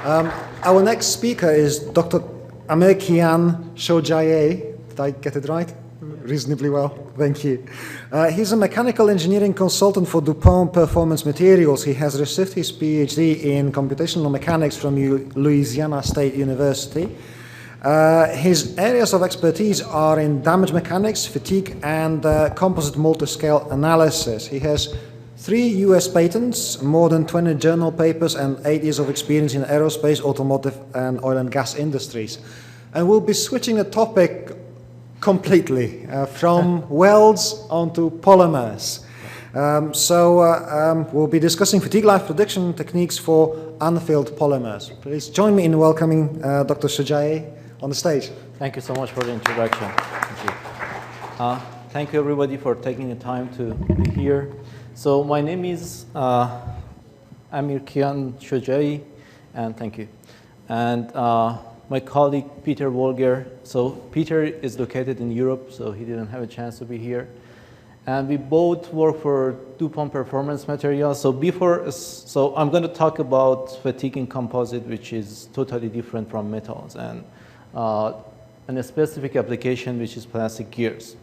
Our next speaker is Dr. Shojaei. Did I get it right? Reasonably well, thank you. He's a mechanical engineering consultant for Dupont Performance Materials. He has received his PhD in computational mechanics from Louisiana State University. His areas of expertise are in damage mechanics, fatigue, and composite multiscale analysis. He has 3 US patents, more than 20 journal papers, and 8 years of experience in aerospace, automotive, and oil and gas industries. And we'll be switching the topic completely from welds onto polymers. We'll be discussing fatigue life prediction techniques for unfilled polymers. Please join me in welcoming Dr. Shojaei on the stage. Thank you so much for the introduction. Thank you. Thank you everybody for taking the time to be here. So my name is Shojaei, and thank you. And my colleague Peter Wolger. So Peter is located in Europe, so he didn't have a chance to be here. And we both work for Dupont Performance Materials. So I'm going to talk about fatigue in composite, which is totally different from metals, and a specific application, which is plastic gears.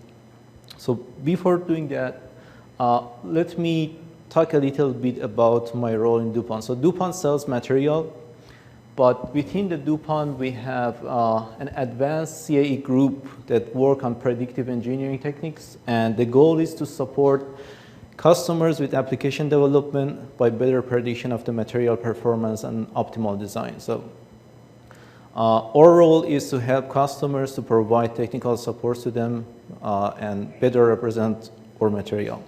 So before doing that, let me talk a little bit about my role in Dupont. So Dupont sells material, but within the Dupont, we have an advanced CAE group that work on predictive engineering techniques, and the goal is to support customers with application development by better prediction of the material performance and optimal design. So our role is to help customers to provide technical support to them and better represent our material.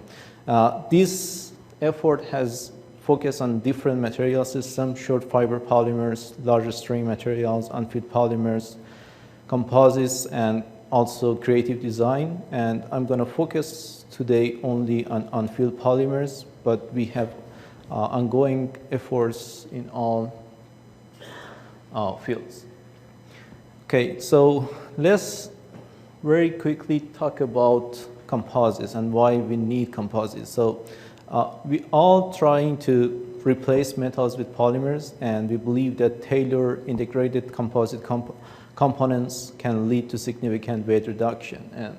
This effort has focused on different material systems: short fiber polymers, larger string materials, unfilled polymers, composites, and also creative design. And I'm going to focus today only on unfilled polymers, but we have ongoing efforts in all fields. Okay, so let's very quickly talk about composites and why we need composites. So we all trying to replace metals with polymers, and we believe that tailored integrated composite components can lead to significant weight reduction. And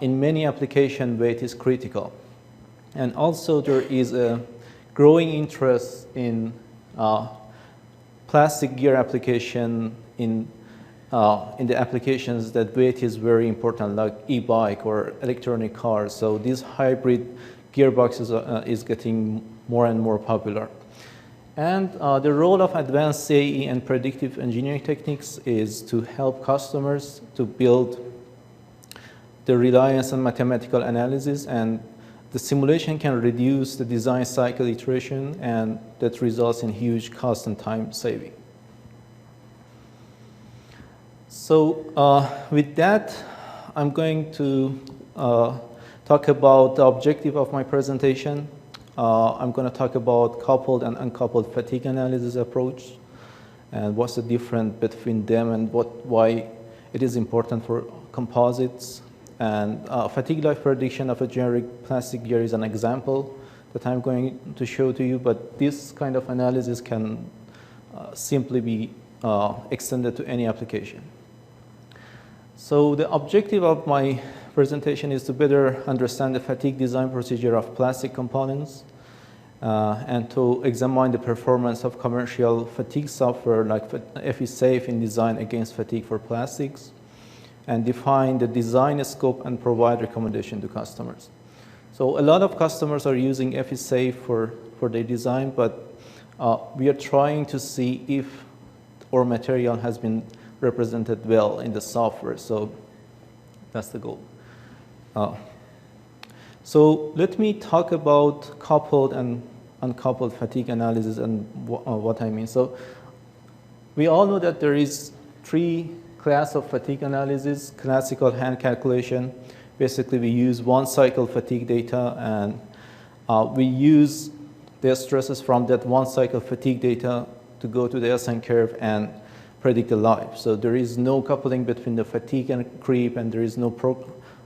in many applications, weight is critical. And also there is a growing interest in plastic gear application in the applications that weight is very important, like e-bike or electronic cars. So these hybrid gearboxes is getting more and more popular. And the role of advanced CAE and predictive engineering techniques is to help customers to build the reliance on mathematical analysis, and the simulation can reduce the design cycle iteration, and that results in huge cost and time saving. So with that, I'm going to talk about the objective of my presentation. I'm going to talk about coupled and uncoupled fatigue analysis approach, and what's the difference between them, and why it is important for composites. And fatigue life prediction of a generic plastic gear is an example that I'm going to show to you, but this kind of analysis can simply be extended to any application. So the objective of my presentation is to better understand the fatigue design procedure of plastic components and to examine the performance of commercial fatigue software like FE-Safe in design against fatigue for plastics, and define the design scope and provide recommendation to customers. So a lot of customers are using FE-Safe for their design, but we are trying to see if our material has been represented well in the software. So that's the goal. So let me talk about coupled and uncoupled fatigue analysis and what I mean. So we all know that there is 3 classes of fatigue analysis: classical hand calculation. Basically, we use one cycle fatigue data, and we use the stresses from that one cycle fatigue data to go to the SN curve and predict the life. So there is no coupling between the fatigue and creep, and there is no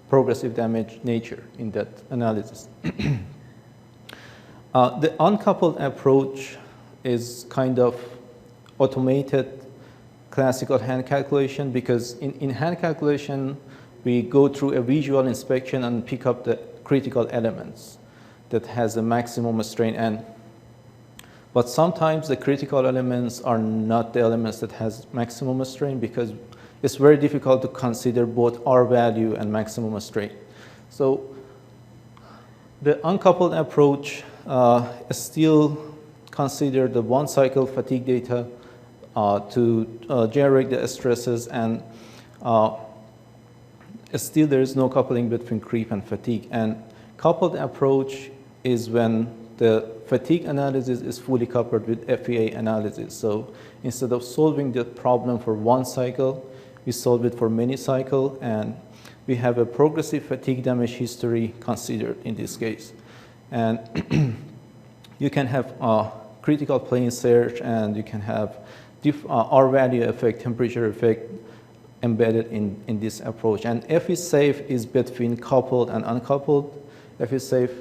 progressive damage nature in that analysis. The uncoupled approach is kind of automated classical hand calculation, because in hand calculation, we go through a visual inspection and pick up the critical elements that has a maximum strain. But sometimes the critical elements are not the elements that has maximum strain, because it's very difficult to consider both R value and maximum strain. So the uncoupled approach still consider the one cycle fatigue data to generate the stresses, and still there is no coupling between creep and fatigue. And coupled approach is when the fatigue analysis is fully coupled with FEA analysis. So instead of solving the problem for one cycle, we solve it for many cycles, and we have a progressive fatigue damage history considered in this case. And you can have critical plane search, and you can have R value effect, temperature effect embedded in this approach. And FE-safe is between coupled and uncoupled. FE-safe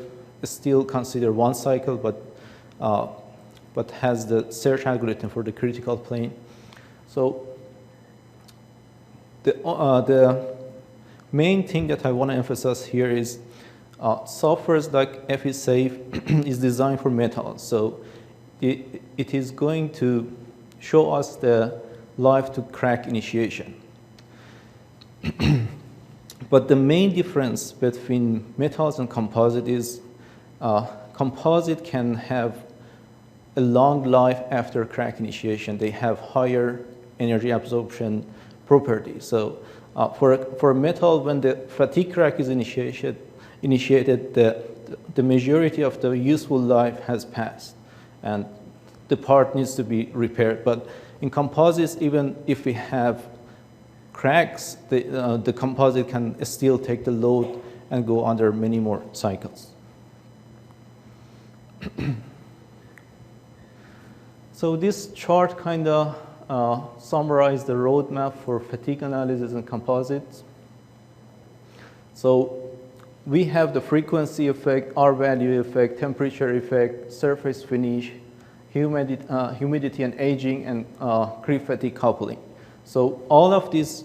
is still considered one cycle, but has the search algorithm for the critical plane. So the main thing that I want to emphasize here is softwares like FE-safe is designed for metals. So it is going to show us the live to crack initiation. But the main difference between metals and composite is composite can have a long life after crack initiation. They have higher energy absorption properties. So for a metal, when the fatigue crack is initiated, the majority of the useful life has passed, and the part needs to be repaired. But in composites, even if we have cracks, the composite can still take the load and go under many more cycles. So this chart kind of summarizes the roadmap for fatigue analysis and composites. So we have the frequency effect, R value effect, temperature effect, surface finish, humidity and aging, and creep fatigue coupling. So all of these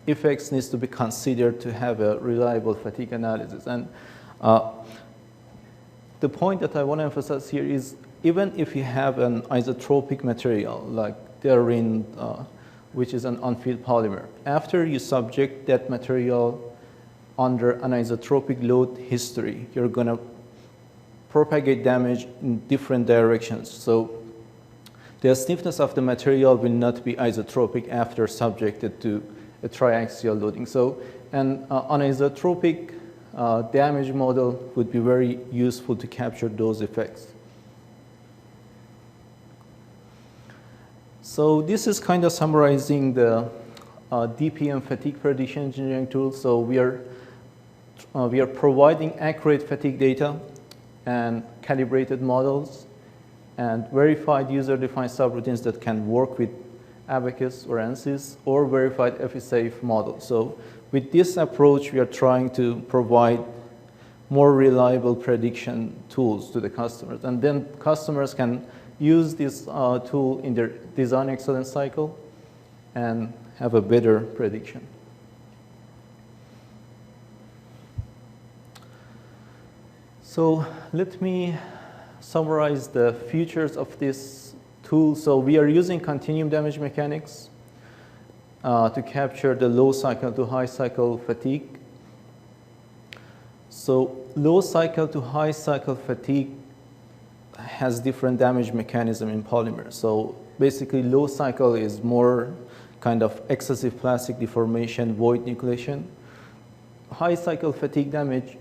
effects needs to be considered to have a reliable fatigue analysis. And the point that I want to emphasize here is, even if you have an isotropic material like tellurine, which is an unfilled polymer, after you subject that material under an isotropic load history, you're going to propagate damage in different directions. So the stiffness of the material will not be isotropic after subjected to a triaxial loading. So an anisotropic damage model would be very useful to capture those effects. So this is kind of summarizing the DPM fatigue prediction engineering tool. So we are providing accurate fatigue data and calibrated models and verified user-defined subroutines that can work with Abacus or ANSYS, or verified FE-safe models. So with this approach, we are trying to provide more reliable prediction tools to the customers. And then customers can use this tool in their design excellence cycle and have a better prediction. So let me summarize the features of this tool. So we are using continuum damage mechanics to capture the low cycle to high cycle fatigue. So low cycle to high cycle fatigue has different damage mechanism in polymers. So basically low cycle is more kind of excessive plastic deformation, void nucleation. High cycle fatigue damage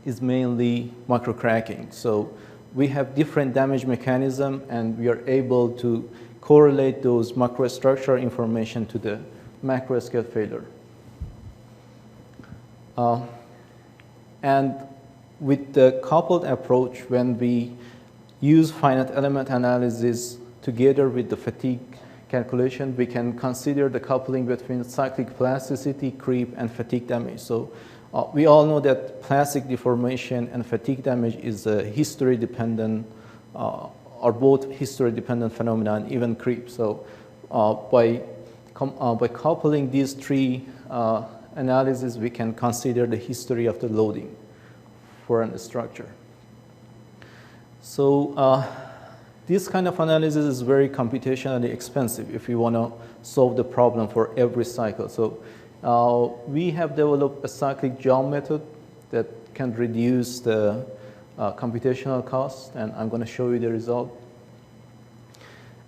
is mainly microcracking. So we have different damage mechanism, and we are able to correlate those microstructural information to the macro scale failure. And with the coupled approach, when we use finite element analysis together with the fatigue calculation, we can consider the coupling between cyclic plasticity, creep, and fatigue damage. So we all know that plastic deformation and fatigue damage is a history-dependent are both history-dependent phenomena and even creep. So by coupling these three analyses, we can consider the history of the loading for a structure. So this kind of analysis is very computationally expensive if you want to solve the problem for every cycle. So we have developed a cyclic jump method that can reduce the computational cost, and I'm going to show you the result.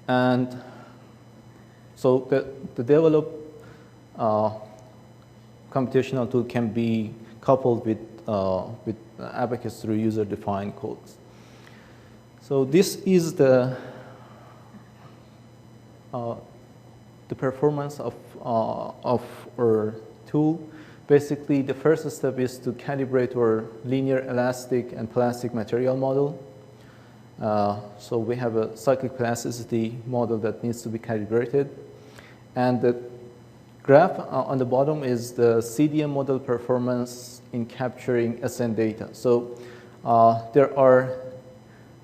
And so the developed computational tool can be coupled with Abacus through user-defined codes. So this is the performance of our tool. Basically, the first step is to calibrate our linear elastic and plastic material model. So we have a cyclic plasticity model that needs to be calibrated. And the graph on the bottom is the CDM model performance in capturing SN data. So there are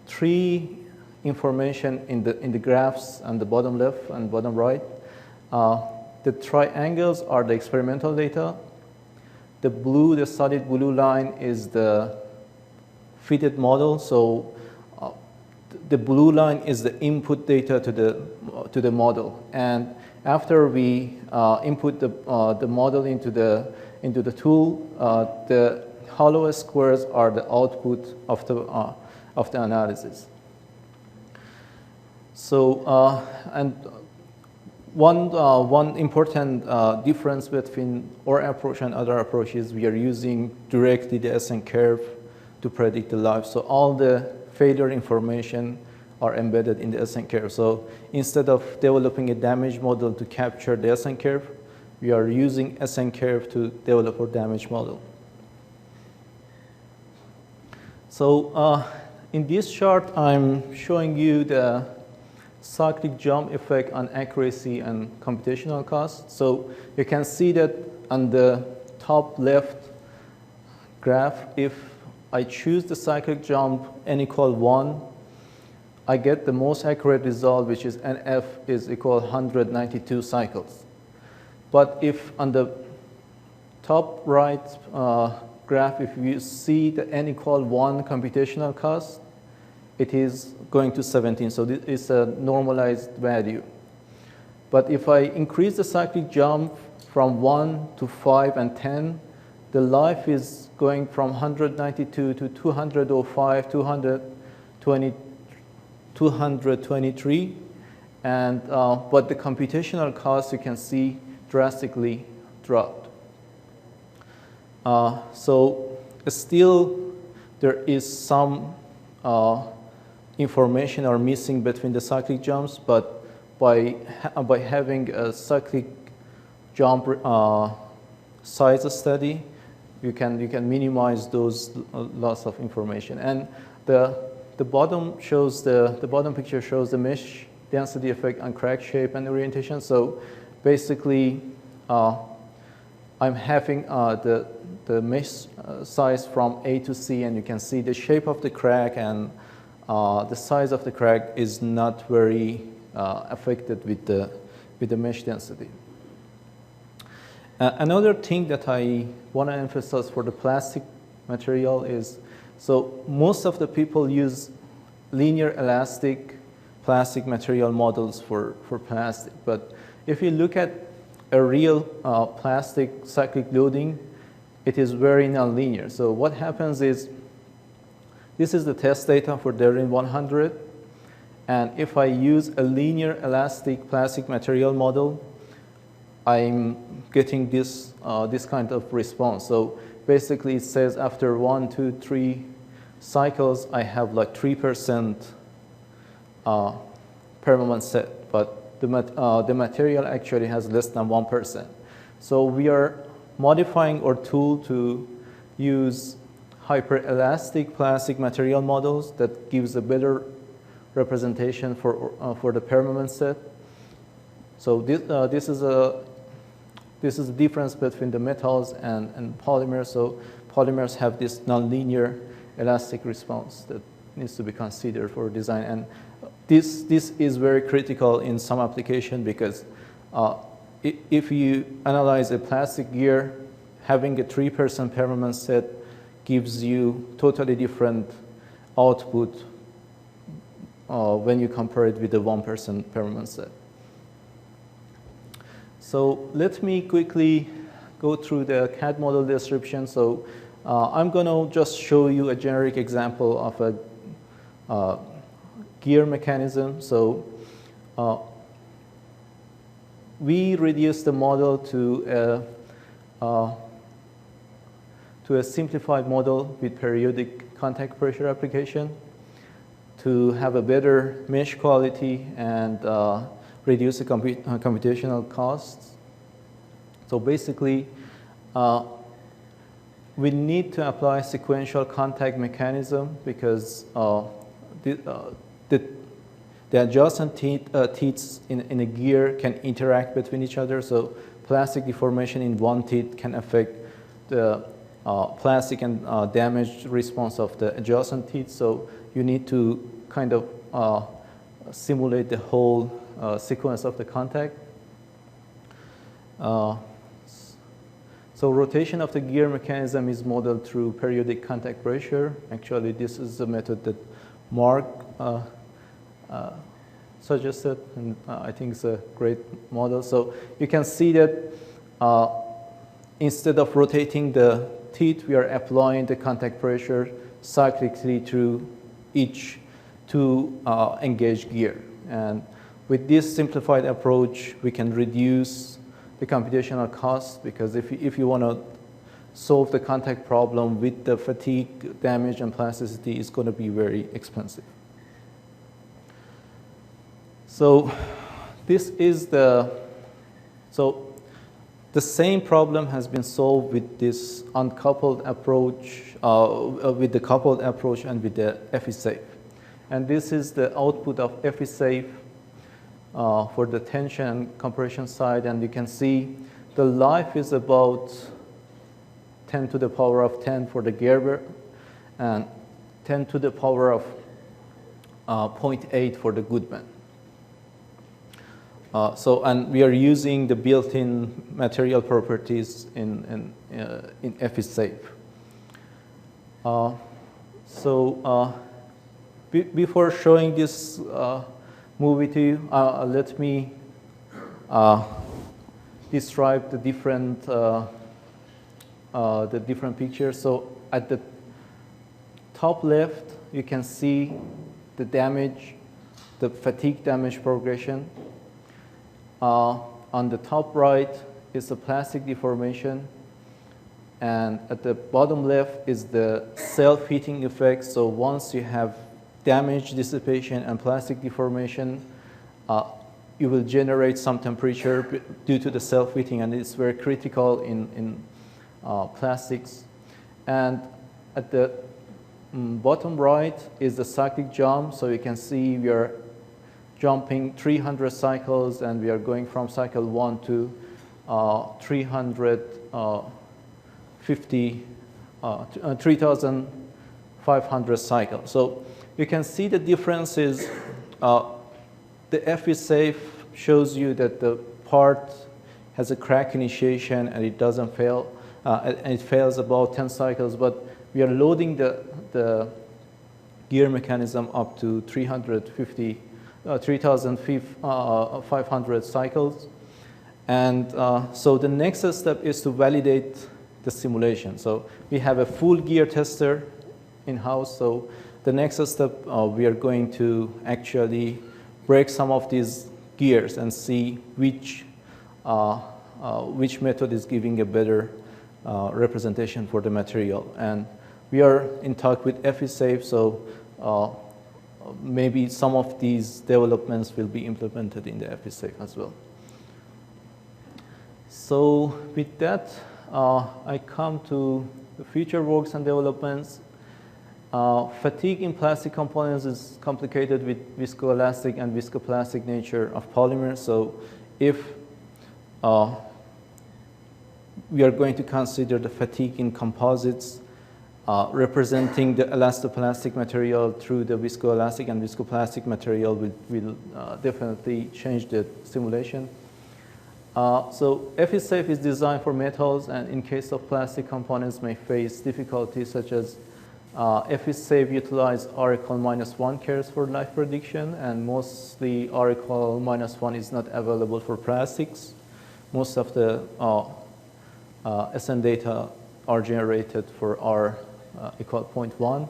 three information in the graphs on the bottom left and bottom right. The triangles are the experimental data. The solid blue line is the fitted model. So the blue line is the input data to the model. And after we input the model into the tool, the hollow squares are the output of the analysis. So and one important difference between our approach and other approaches, we are using directly the SN curve to predict the life. So all the failure information are embedded in the SN curve. So instead of developing a damage model to capture the SN curve, we are using SN curve to develop our damage model. So in this chart, I'm showing you the cyclic jump effect on accuracy and computational cost. So you can see that on the top left graph, if I choose the cyclic jump n equal 1, I get the most accurate result, which is NF is equal 192 cycles. But if on the top right graph, if you see the n equal 1 computational cost, it is going to 17. So this is a normalized value. But if I increase the cyclic jump from 1 to 5 and 10, the life is going from 192 to 205, 220, 223. And, but the computational cost, you can see, drastically dropped. So still, there is some information are missing between the cyclic jumps, but by having a cyclic jump size study, you can minimize those loss of information. And the bottom shows the bottom picture shows the mesh density effect on crack shape and orientation. So basically, I'm having the mesh size from A to C, and you can see the shape of the crack and the size of the crack is not very affected with the mesh density. Another thing that I want to emphasize for the plastic material is, so most of the people use linear elastic plastic material models for plastic. But if you look at a real plastic cyclic loading, it is very nonlinear. So what happens is, this is the test data for Derin 100. And if I use a linear elastic plastic material model, I'm getting this kind of response. So basically, it says after 1, 2, 3 cycles, I have like 3% permanent set, but the material actually has less than 1%. So we are modifying our tool to use hyperelastic plastic material models that gives a better representation for the permanent set. So this is the difference between the metals and polymers. So polymers have this nonlinear elastic response that needs to be considered for design. And this is very critical in some application because if you analyze a plastic gear, having a 3% performance set gives you totally different output when you compare it with the 1% performance set. So let me quickly go through the CAD model description. So I'm going to just show you a generic example of a gear mechanism. So we reduce the model to a simplified model with periodic contact pressure application to have a better mesh quality and reduce the computational costs. So basically, we need to apply sequential contact mechanism because the adjacent teeth in a gear can interact between each other. So plastic deformation in one teeth can affect the plastic and damage response of the adjacent teeth. So you need to kind of simulate the whole sequence of the contact. So rotation of the gear mechanism is modeled through periodic contact pressure. Actually, this is the method that Mark suggested, and I think it's a great model. So you can see that instead of rotating the teeth, we are applying the contact pressure cyclically through each two engaged gear. And with this simplified approach, we can reduce the computational cost because if you want to solve the contact problem with the fatigue, damage, and plasticity, it's going to be very expensive. So this is the same problem has been solved with this uncoupled approach, with the coupled approach and with the FE-safe. And this is the output of FE-safe for the tension and compression side. And you can see the life is about 10 to the power of 10 for the Gerber and 10 to the power of 0.8 for the Goodman. And we are using the built-in material properties in FE-safe. Before showing this movie to you, let me describe the different pictures. So at the top left, you can see the damage, the fatigue damage progression. On the top right is the plastic deformation. And at the bottom left is the self-heating effect. So once you have damage, dissipation, and plastic deformation, you will generate some temperature due to the self-heating, and it's very critical in plastics. And at the bottom right is the cyclic jump. So you can see we are jumping 300 cycles, and we are going from cycle 1 to 3,500 cycles. So you can see the differences. The FE-safe shows you that the part has a crack initiation and it doesn't fail, and it fails about 10 cycles, but we are loading the gear mechanism up to 3,500 cycles. And so the next step is to validate the simulation. So we have a full gear tester in-house. So the next step, we are going to actually break some of these gears and see which method is giving a better representation for the material. And we are in talk with FE-safe, so maybe some of these developments will be implemented in the FE-safe as well. So with that, I come to the future works and developments. Fatigue in plastic components is complicated with viscoelastic and viscoplastic nature of polymers. So if we are going to consider the fatigue in composites, representing the elastoplastic material through the viscoelastic and viscoplastic material will definitely change the simulation. So FE-safe is designed for metals, and in case of plastic components may face difficulties such as FE-safe utilize Oracle -1 cares for life prediction, and mostly Oracle -1 is not available for plastics. Most of the SN data are generated for R equal 0.1.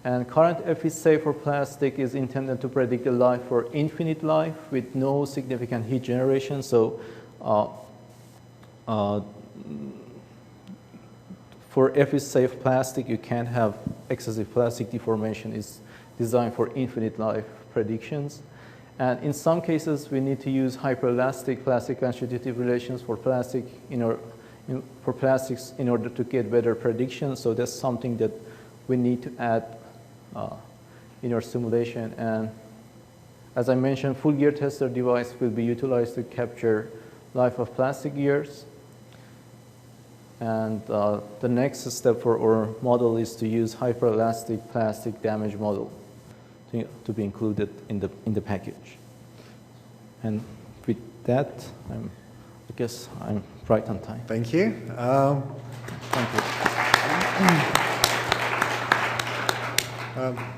And current FE-safe for plastic is intended to predict the life for infinite life with no significant heat generation. So for FE-safe plastic, you can't have excessive plastic deformation. It's designed for infinite life predictions. And in some cases, we need to use hyperelastic plastic constitutive relations for plastics in order to get better predictions. So that's something that we need to add in our simulation. And as I mentioned, full gear tester device will be utilized to capture life of plastic gears. And the next step for our model is to use hyperelastic plastic damage model to be included in the package. And with that, I guess I'm right on time. Thank you. Thank you.